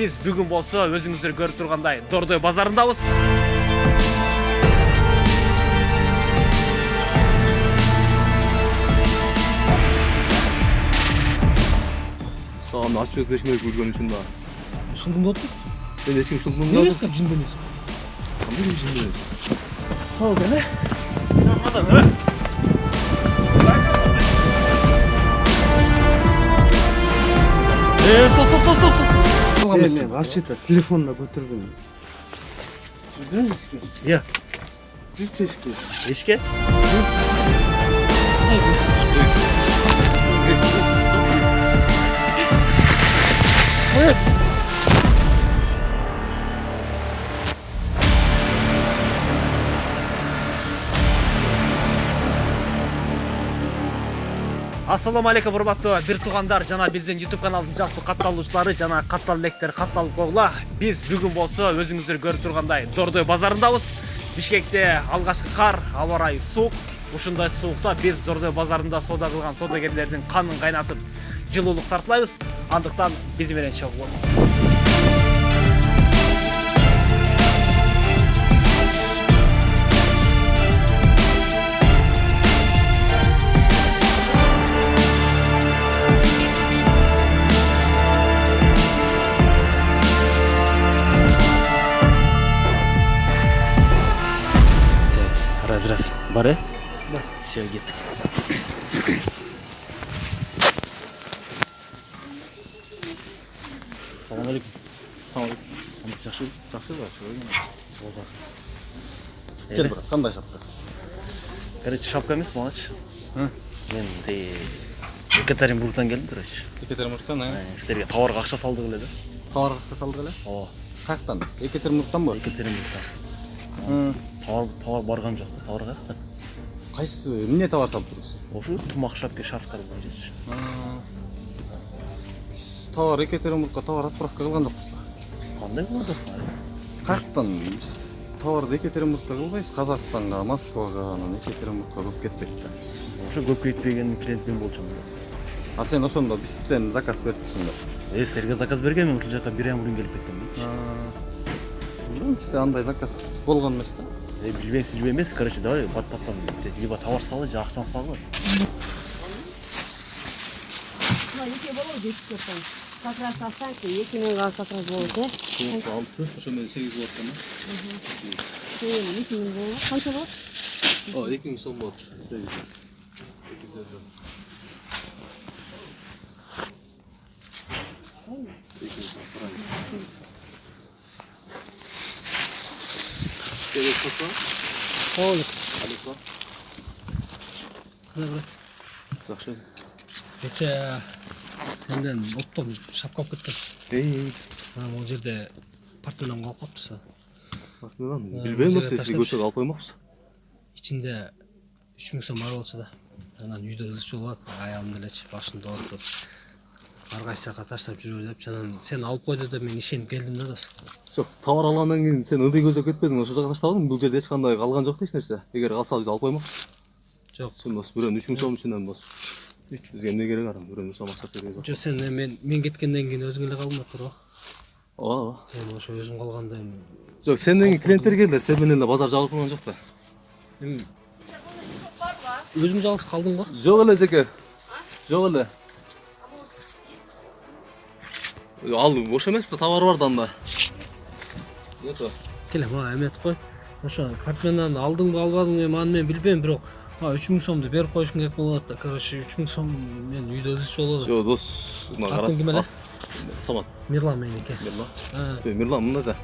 Биз бүгүн болсо өзүңүздөр көрүп тургандай Дордой базарындабыз. Sağımda açık etmeyi görgön üçün da. Шындымды отырсың? Sen eski şundun da. Neresi kadar cin dönüyorsun? Kandı bir şimdi. Sağ ol gene. Стоп. Не, вообще-то телефонla götürdüm. Жүрдün мü? Иә, Жүз чешки. эшикке. Ассаламу алейкум урматтуу бир туугандар жана биздин YouTube каналдын жалпы катталуучулары жана каттал электер катталып койгула. Биз бүгүн болсо өзүңүздөр көрүп тургандай Дордой базарындабыз. Бишкекте алгачкы кар, аба ырайы суук. Ушундай суукта биз Дордой базарында соода кылган соодагерлердин канын кайнатып жылуулук тартылабыз. Андыктан биз менен чогуу. Раз, бар, Бар. Все, кеттік. Салам алейкум. Салам алейкум. Жақсы ба? Gel bırak, kanday şapka. Короче, шапка емес, малач. Мен Екатеринбургтан келдім, короче. Екатеринбургтан, Сіздерге тауарға ақша салдық эле да. Товар ақша салдық эле? О, Қаяқтан? Екатеринбургтан ба? Екатеринбургтан. Тауар барған жоқ, тауарға. Қайсы, эмне товар салып тұрсыз? Ошу тумақ шапка шарфтар болған жетші. Товар Екатеринбургқа товар отправка қылған жоқпыз. Қандай болды? Қаяқтан біз товарды Екатеринбургқа қылбайбыз, Қазақстанға, Москваға, Екатеринбургқа көп кетпейді. Ошу көп кетпеген клиентпен болчу. А сен ошондо бизден заказ берип турсуң да. Силерге заказ бергенмин, ушул жака бир айдан келип кеткем. Бизде андай заказ болгон эмес да. Билбейм емес, короче, давай бат-баттан либо товар салы, же акчаны салы. Эки болот жетишкен. Как раз останьте, экинен как раз болот, э? Ошо менен 8 болот да. 2000 болот. Канча болот? 2000 сом болот. 8. Жақсы. Кече сенден оптом шапка алып кеткен. Ол жерде партнерім қалып қапты. Билбейм, сизге көчөп алып коймокпуз. Ичинде 3000 сом бар болчу да. Анан үйдө ызы чуу болот, аягымды элечи башымды оорутуп. Ар кайсы жака таштап жүрө деп, анан сен алып койду деп мен ишенип келдим да дос. Жок, товар алгандан кийин сен ыдый көзөп кетпедиң, ошол жака таштабадың. Бул жерде эч кандай калган жок да эч нерсе. Эгер калса биз алып коймокпуз. Жок. Сен бос бирөөнүн 3000 сом үчүнөн бос. Бизге эмне керек ара? Бирөөнүн сом акчасы керек жок. Жок, сен мен кеткенден кийин өзүң эле калдың турбу? Ооба. Сен ошо өзүң калганда эми. Жок, сенден кийин клиенттер келди, сен менен эле базар жабылып калган жок да. Өзүң жалгыз калдың го? Жок эле жеке. Жок эле. Ал бош эмес да, товар бар да анда. Нето? Келе, мага эмет кой. Ошо портмоннан алдыңбы албадыңбы, аны мен билбейм, бирок 3000 сомду берип коюшуң керек болот да. Короче, 3000 сом мен үйдө ызы чуу болот. Жок, дос, мына карас. Атын ким эле? Самат. Мирлан меники. Мирлан? Мирлан мында да.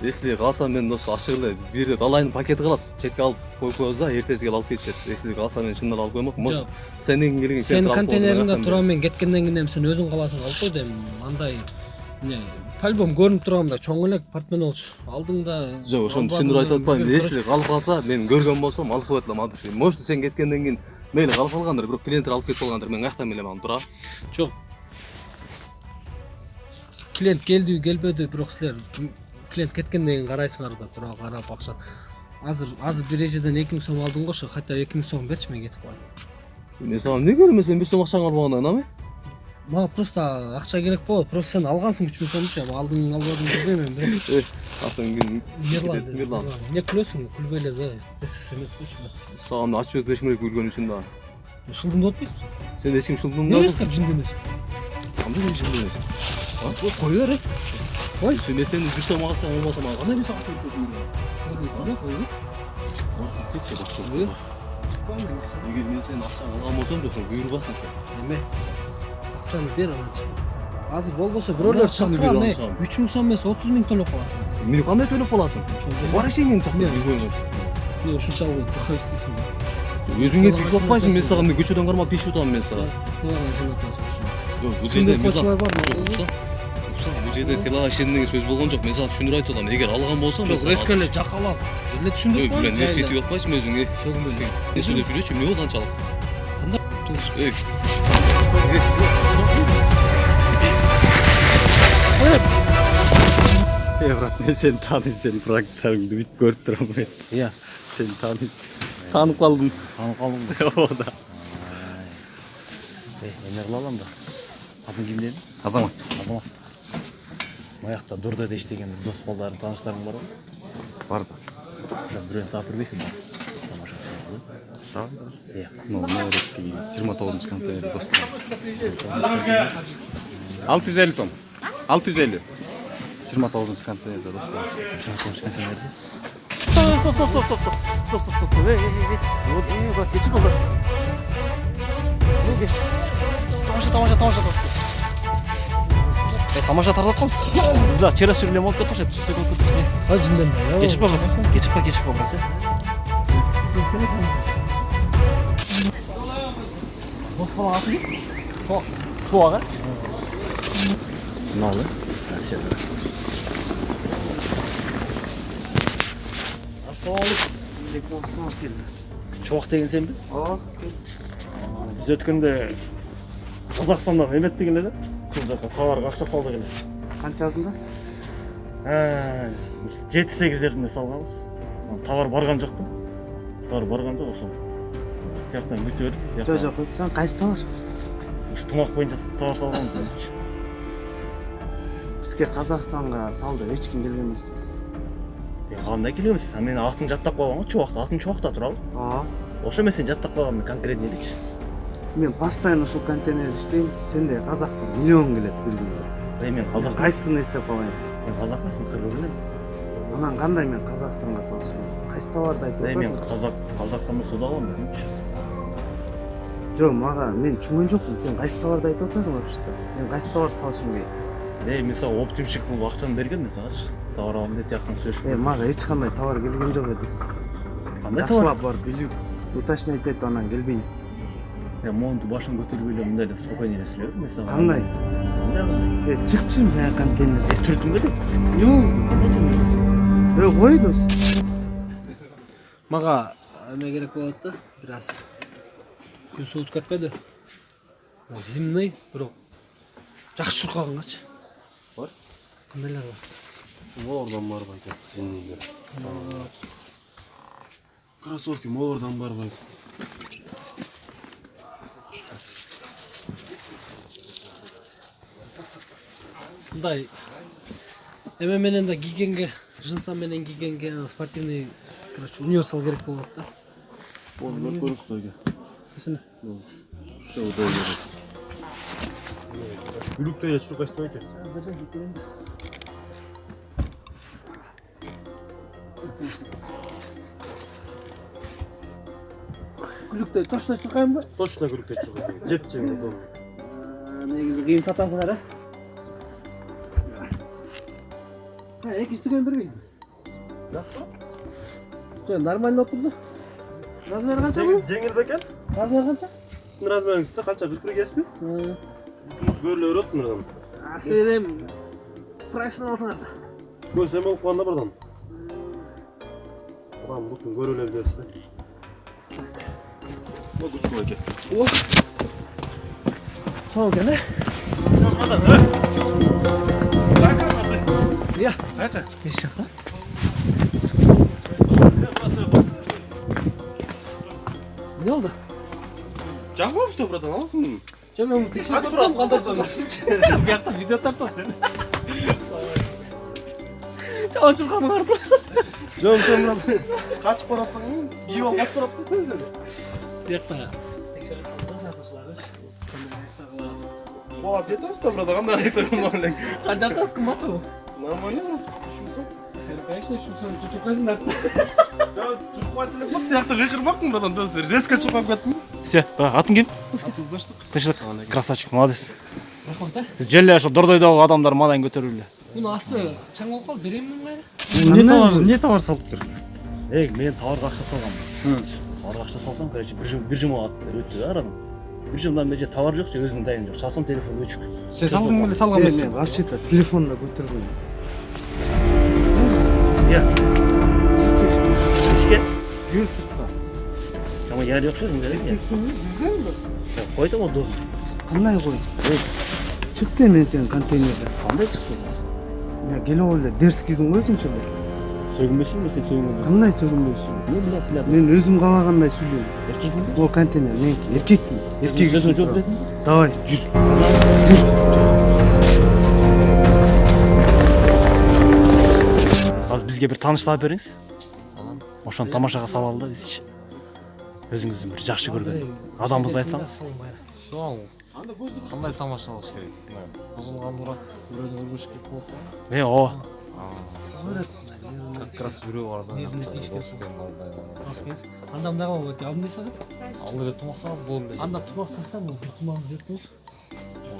Если калса мен дос ачык эле бир рет алайын пакети калат, четке алып коюп коебуз да, эртесиге алып кетишет. Если калса мен чындап алып коймок. Может, сенден келген сен контейнериңде турам, мен кеткенден кийин сен өзүң каласың алып кой дейм. Андай эмне по-любому көрүнүп турганда чоң эле портмон болчу. Алдыңда жок, ошону түшүндүрүп айтып атпайм. Если калып калса, мен көргөн болсом алып коет элем адуш. Может, сен кеткенден кийин мейли калып калгандыр, бирок клиенттер алып кетип калгандыр. Мен каяктан билем аны, тура? Жок. Клиент келди, келбеди, бирок силер клиент кеткенден кийин карайсыңар да, тура карап акча. Азыр бир эжеден 2000 сом алдың го, ошо кайта 2000 сом берчи, мен кетип калайын. Мен сага эмне керек? Мен сен 5 сом акчаңды албаганда, эмне? Мага просто акча керек болот. Просто сен алгансың 3 миң сомчу. Алдың албадың билбейм бирок. Атын Мерлан. Не күлөсүң? Күлбөй эле да. Сесемет болчу. саған ачып беришим керек үлгөн үчүн да. Шылдыңды отпойсуң? Сен эч ким шылдың Не да. эске жын демесиң? Кандай режим демесин? Кой бер. Кой. Сен сен жүрсөң алсаң болбосо мага кандай бир саат жүрүп кетчи башка. Эгер мен сенин акчаңды алган болсом да ошо буйрубасың. Эме. Акчаны бер анан чык. Азыр болбосо бирөөлөр Акчаны чакырам. бер, алсам. 3 миң сом эмес 30 миң төлөп каласың. Мени кандай төлөп каласың? Бар ишенген чак Мен. үйгөнгөн. Не ушунча алып дыха истейсиң. Өзүңө тийип атпайсың, мен сага мен көчөдөн кармап тийип атам мен сага. Тылаган жөнөтөсүң ушуну. Жок, бул Сендер жерде кочлар барбы? бул жерде тела ишен деген сөз болгон жок. Мен сага түшүндүрүп айтып атам. Эгер алган болсом, мен Жок, сага. эскеле жакалап. Эле түшүндүрүп Ой, билен эркек тийип атпайсың өзүңө. Сөгүнбө. Не сөйлөп жүрөчү, эмне болду анчалык? Кандай туус? Эй. брат, мен сени тааныйм, сенин практикаларыңды бүт көрүп турам мен. Иә. Сени тааныйм. Таанып калдым. Танып калдың. Оода. Эме кылалам да. Атын ким деди? Азамат. Азамат. Маякта Дурдада иштеген дос балдарың, тааныштарың барбы? Бар да. Ошо бирөөнү таап бербейсиңби? Тамашасы. Так. Иә. Ну, Мээректи 29 контейнер доступ. 650 сом. 650. 29 контейнерде доступ. Стоп. Вот, кечик болду. Тамаша тартып калды. Жак, через сүрүлөм болуп кетти ошо. Секунд күтүп. А жындан. Кечип брат. Şu ağa. Ne oldu? Çoğuk деген sen mi? Aa, Biz ötkende Kazakistan'dan emet degende de. Kızakta tavarga akça saldı gene. канчасында? 7-8 жерinde салганбыз. Товар барган жок да. Товар барган жок ошо. Тияктан күтүп өтүп, Жок, өтсөң кайсы товар? ушу тымак боюнча товар салганбыз биз. Бизге Казакстанга салды, эч ким келген эмес да. Кандай келебиз? Мен атын жаттап койгон го, Чубакта, атым Чубакта турабы? Ошо мен сен жаттап койгон, мен конкретно элечи. Мен постоянно ушул контейнерде иштейм. Сенде казактан миллион келет бир күндө. Мен казак. Кайсысын эстеп калайын? Мен казак эмесмин, кыргыз элем. Анан кандай мен Казакстанга салышым? Кайсы товарды айтып Мен атасың? Казакстанда суда калам десемчи. Жок, мага мен түшүнгөн жокмун. Сен кайсы товарды айтып атасың вообще-то? Мен кайсы товар салышым керек? Мен сага оптимчик кылып акчаны берген мен сагачы. Товар алам деп жактан сүйлөшүп. Мага эч кандай товар келген жок эдес. Кандай товар? Жакшылап барып билип, уточнять этип анан келбейм. Монду башым көтөрүп эле мындай эле спокойно эле сүйлөп мен сага. Кандай? Чыкчы мен контейнерде. Түртүм беле? Жок. Кой дос. Мага эме керек болот да. Бир аз күн суутуп кетпеди. Зимний, бирок жакшы чуркагангачы. Бар? Кандайлар бар? Молордан барбайт, сендейлер. Кроссовки молордан барбайт. Мындай эме менен да кийгенге, жынса менен кийгенге спортивный, короче, универсал керек болот да. Болор көрүңүздөр. Сен Шоу доллар. Гүлүктөй эле чуркай стойте. күлүктөй точно чуркайбы? Точно гүлүктөй чуркай. Жеп жеп. Негизи кыйын сатасыңар, экинчи түгөн бербейсиң. Жок, нормально отурду. Размери канча бул? Жеңил бекен? Размери канча? Сиздин размериңизде канча 41 кеспи? Көрүлө берет мындан. Сен эм профессионал алсаңар да. Көз эме болуп калганда бирдан. Адам бутун көрүлө берет да. Могус койке. О. Сау экен, Я. Кайка? Эч жакта. Не oldu? Жамбовду братан, алсың. Жо мен текшерип көрдүм кандай жолдашчы. Биякта видео тартасың сен. Чоочуп камың артып. Жом сен мына качып баратсың, кийип алып качып барат сен. Биякта текшерип калса сатышлары. Бала беташта брат, кандай айсың мына. Канча тартып кымбаты бу? Нормально. Шусу. Конечно, шусу чучуп кайсың да. Я чуркуй телефон тиякта кыйкырмакмын братан, тосы резко чуркап кеттим. Все, атын ким? Атылдаштык. Тынчтык. Красавчик, молодец. Рахмат. Желе ошо дордойдогу адамдар мадан көтөрүлү. Муну асты чаң болуп калды, беремин кайра? Не товар салыптыр? Мен товарга акча салгам. Товарга акча салсам, короче, бир жума өттү да арадан. Бир жумадан бери товар жок, өзүм дайын жок. Чалсам телефон өчүк. Сен салгың беле салган эмес. Вообще-то телефонда көтөргөн. Я. Ишке. Гүл сыртта. Жама яр жок сөзүң керек я. Койдум о дос. Кандай кой? Чыкты мен сенин контейнерден. Кандай чыкты? Я келип ал эле дерс кийсиң го өзүңчө эле. Сөгүнбөсүң, сен сөгүнгөн жок. Кандай сөгүнбөйсүң? Не билесиң? Мен өзүм каалагандай сүйлөйм. Эркексиң бе? Бул контейнер меники. Эркекмин. Эркек Сөзүңө жооп бересиң? Давай, жүз. Азыр бизге бир тааныш таап бериңиз. Ошону тамашага салалы да бизчи. Өзүңүздүн бир жакшы көргөн адамыбызды айтсаңыз. Сол. Кандай тамашалаш керек? Кызылган урат, бирөөнү көрбөш керек болуп калды. Ооба. Как раз бирөө бар да. Анда мындай кылып өтө алдын десең. Ал эле тумак салып болду эле. Анда тумак салсаң, бул тумагыңды берип коюш.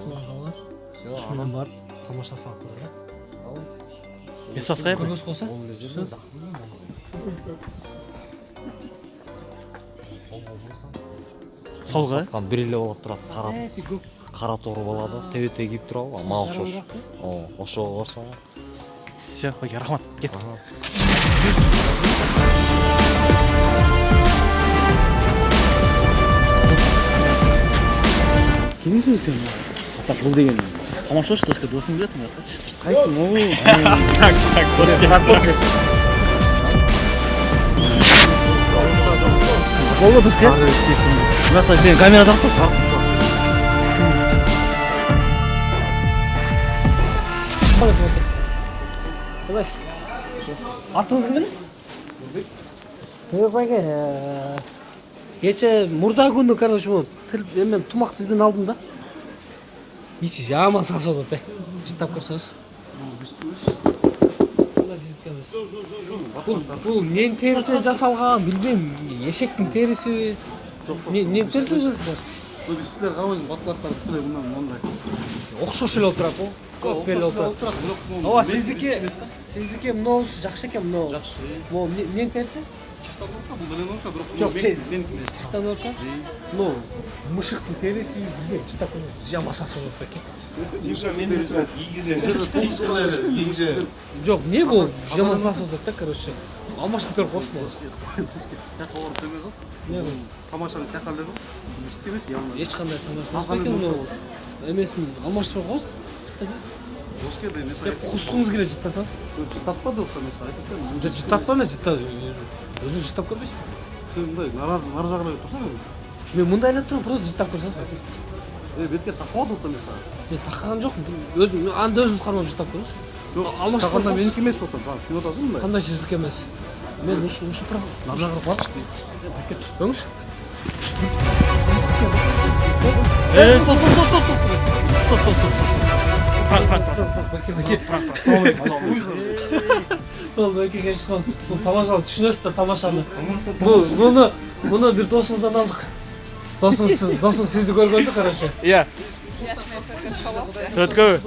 Тумак алар. Шундан барып тамаша салып көр да. Эсас кайер? Көргөз колса. Солга. Бир эле болот турат, кара тору балада, тебе кийип турабы? Мага окшош. Ошого барсаң. Все, окей, рахмат. Кет. Кимсиң сен? Так, бул деген тамашалаш доске досуң билет мен аткачы. Кайсың о? Болду доске. Мынакта сен камера тартып. Кылайсыз. Атыңыз ким? Баке, кече мурда күнү, короче, мен тумакты сизден алдым да. Ичи жаман сасып атат, жыттап көрсөңүз. Бул эмненин терисинен жасалган, билбейм, эшектин териси. Эмненин терисинен жасалган? Бул дисплей кабыл батлаттар бүткүлөй мындай. Окшош эле отурат го. Көп эле отурат. Ооба, сиздики мынабыз жакшы экен, мынабу. Жакшы. Могу эмненин териси? Чистота бул деле норка, бирок Жок, чиста норка. Ну, мышыктын териси, билбейм, чыттап көрсөңүз, жаман сасып атат экен. Жок, эмне бул жаман сасып атат да, короче. Алмаштырып берип койсун болсо. Эмне бул? тамашаны такалды го. Бүстүк эмес, явно. Эч кандай тамаша экен, мына эмесин алмаштырып койсуң. Жыттасаңыз. Доске да эмес. Кускуңуз келет жыттасаңыз. Жытатпа достор эмес, айтып берем. Жыттатпа эмес, өзү жыттап көрбөйсүзбү? Сен мындай нары жагына турсаң эми. Мен мындай эле турам, просто жыттап көрсөңүз. Бетке такып да эмес. Мен таккан жокмун. Өзүм анда өзүңүз кармап жыттап көрүңүз. Алмаштырып Алмаштырганда меники эмес болсо, түшүнүп атасың мындай. кандай сиздики эмес. Мен ушу Нары жагына барчы. Бекке түртпөңүз. Бул беке келишкан. Бул тамашаны түшүнөсүз да, тамашаны. Муну бир досуңуздан алдык. Досуңуз сизди көргөндү, короче. Иә. Я Сөткө.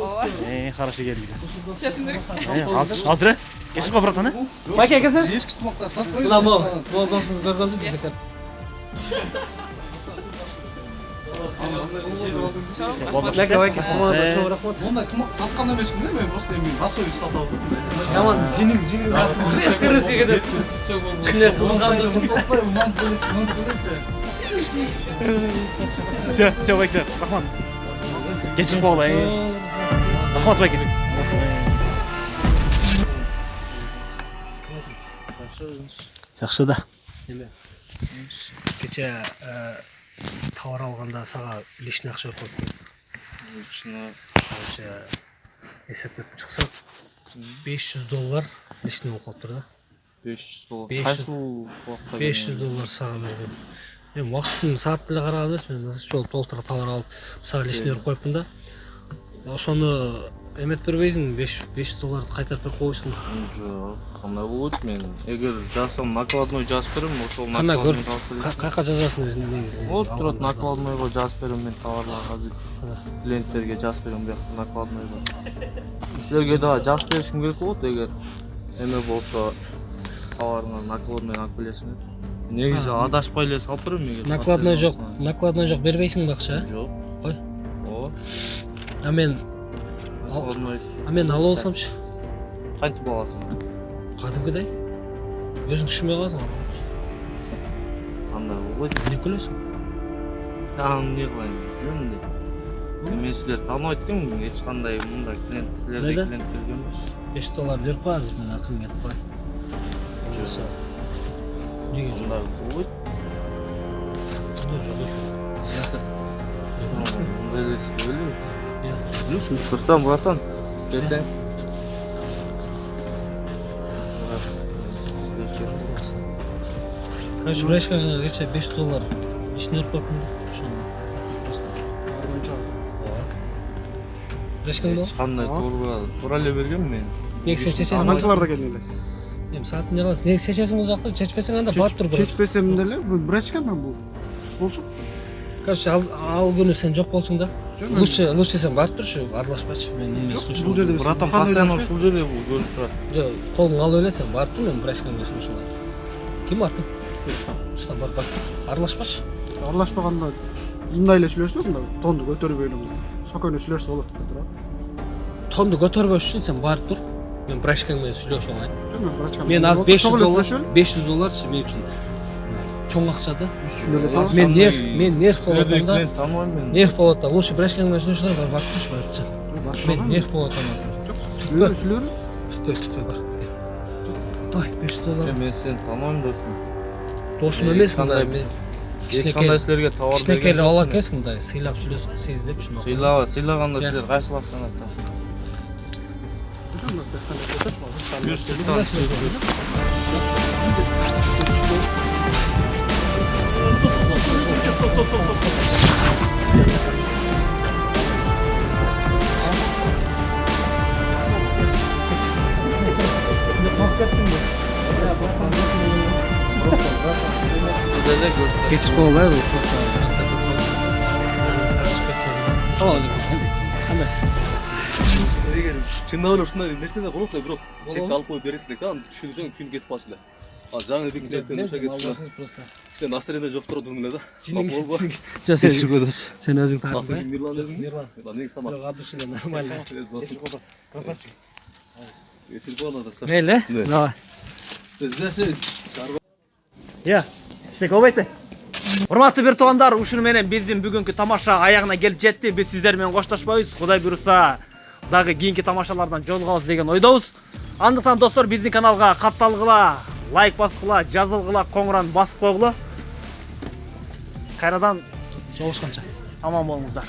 Хорошо келди. Азыр. Кешип кал братан, Баке келсеңиз. Эшки тумактар сатпай. Мына могу досуңуз көргөнсү биздики. Баке, тумагыңызга чоң рахмат. Мындай тумак саткан эмесмин да, мен просто эми расой сатабыз. Жаман жиниң резко кетип. Кишилер кызганды. Все, Байке, рахмат. Кешип кал, рахмат, Байке. Жакшы да. Кече товар алганда сага лишний акча берип коет. Лично Короче, эсептеп чыксак $500 лишний болуп калыптыр да. $500. 500. Кайсы убакта? $500 сага берген. Эми убактысын саат деле караган эмесмин. Ызчы болуп толтура товар алып сага лишний берип коюпмун да. Ошону эмет бербейсиң, $500 кайтарып берип койсуң. Жок, кандай болот мен. Эгер жазсам накладной жазып берем, ошол Кана көр. накладной алып берем. Кайка жазасың өзүң негизи? Вот турат накладнойго жазып берем мен товарларга дейт. Клиенттерге жазып берем биякта накладнойго. Силерге да жазып беришим керек болот эгер эме болсо товарыңа накладной алып келесиң. Негизи адашпай эле салып берем эгер. Накладной жок, накладной жок бербейсиңби акча? Жок. Кой. О, А мен накладной алып алсамчы? кантип аласың? Кадимкидей. Өзүң түшүнбөй каласың. Кандай болбойт? Не күлөсүң? Аны не кылайын? Жөн мен силер тааныбайт экенмин, эч кандай мындай клиент силердей Неде? клиент келген эмес. $5 берип кой азыр, мен акын кетип калайын. Жок. Неге жок? Мындай болбойт. Мындай эле силер белеби? Турсам, братан, келсеңиз. Короче, брешкага кече $5 лишний берип коюпмун да. Ошону. Брешкаң Эч кандай туура эле бергем мен. Неге сен чечесиң? Канчаларда келдиң эле? Эми саатын не кыласың? Неге чечесиң бул жакта? Чечпесең анда барып тур. Чечпесем деле брачка мен бул. Болчу. Короче, ал күнү сен жок болсуң да. Лучше сен барып турчу, аралашпачы. Мен эмне Бул слушаю. жерде Братан, постоянно ушул жерде бул көрүнүп турат. Жок, колуңду алып эле сен барып тур, мен брешкаңды слушаю. Ким аты? Рустам барып тур. Аралашпачы. Аралашпаганда мындай эле сүйлөшсөк, мындай тонду көтөрбөй эле спокойно сүйлөшсө болот деп турат. Тонду көтөрбөш үчүн сен барып тур. Мен брешкаң менен сүйлөшүп алайын. Жок, мен брачка. Мен азыр $500 мен үчүн чоң акча да. Мен нерв болуп атам да. Мен тааныбайм мен. Нерв болуп атам. Лучше брешкаң менен сүйлөшүп барып турчу айтчы. Мен нерв болуп атам азыр. Сүйлөрү. Түтпөй бар. Той $500. Мен сени тааныбайм досум. Досум эмес мындай мен Эч кандай силерге товар кичинекей ала экенсиң мындай сыйлап сүйлөсөң, сиз депчи. Сыйлаганда силер кайсылаптан айтасың? Geçip kovalayalım просто. Салам алейкум. Эмес. Эгер чындап эле ушундай нерселер болот да, бирок чекке алып коюп берет элек да, аны түшүнүшөң түшүнүп кетип калчу эле. А жаңы эки чектен ушо кетип Просто. кичине настроение жок турдум эле да. Жок сен өзүң таап. Мирлан өзүң? Мирлан. Неге сама? Жок, от души нормально. Красавчик. Телефон достар. Мейлі? Да. Давай. Я, иштеке болбойт. Урматтуу бир туугандар, ушуну менен биздин бүгүнкү тамаша аягына келип жетти. Биз сиздер менен коштошпойбуз. Кудай буйруса, дагы кийинки тамашалардан жолугабыз деген ойдобуз. Андыктан достор, биздин каналга катталгыла, лайк баскыла, жазылгыла, коңураны басып койгула. Кайрадан Жолушканча. аман болуңуздар.